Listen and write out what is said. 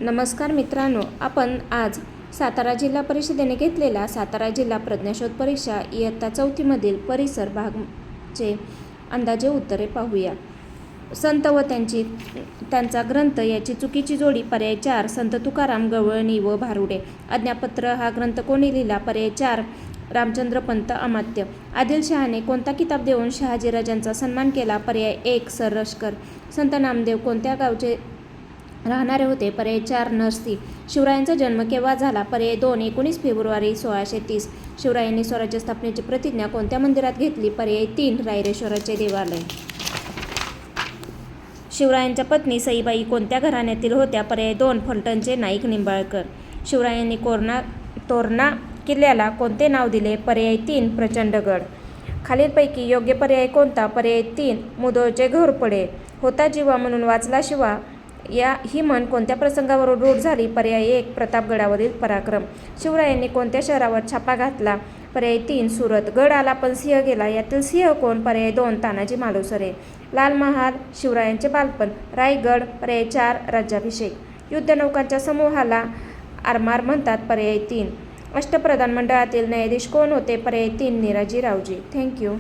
नमस्कार मित्रांनो, आपण आज सातारा जिल्हा परिषदेने घेतलेला सातारा जिल्हा प्रज्ञाशोध परीक्षा इयत्ता 4थीमधील परिसर भागचे अंदाजे उत्तरे पाहूया. संत व त्यांचा ग्रंथ याची चुकीची जोडी. पर्याय 4 संत तुकाराम, गवळणी व भारुडे. आज्ञापत्र हा ग्रंथ कोणी लिहिला? पर्याय 4 रामचंद्र पंत अमात्य. आदिलशहाने कोणता किताब देऊन शहाजीराजांचा सन्मान केला? पर्याय 1 सर लष्कर. संत नामदेव कोणत्या गावचे राहणारे होते? पर्याय 4 नरसी. शिवरायांचा जन्म केव्हा झाला? पर्याय 2 19 फेब्रुवारी 1630. शिवरायांनी स्वराज्य स्थापनेची प्रतिज्ञा कोणत्या मंदिरात घेतली? पर्याय 3 रायरेश्वराचे देवालय. शिवरायांच्या पत्नी सईबाई कोणत्या घराण्यातील होत्या? पर्याय 2 फलटणचे नाईक निंबाळकर. शिवरायांनी तोरणा किल्ल्याला कोणते नाव दिले? पर्याय 3 प्रचंडगड. खालीलपैकी योग्य पर्याय कोणता? पर्याय 3 मुधोळचे घोरपडे. होता जीवा म्हणून वाचला शिवा ही म्हण कोणत्या प्रसंगावरून रूढ झाली? पर्याय 1 प्रतापगडावरील पराक्रम. शिवरायांनी कोणत्या शहरावर छापा घातला? पर्याय 3 सुरत. गड आला पण सिंह गेला, यातील सिंह कोण? पर्याय 2 तानाजी मालुसरे. लाल महाल शिवरायांचे बालपण. रायगड. पर्याय 4 राज्याभिषेक. युद्धनौकांच्या समूहाला आरमार म्हणतात. पर्याय 3. अष्टप्रधान मंडळातील न्यायाधीश कोण होते? पर्याय 3 निराजी रावजी. थँक्यू.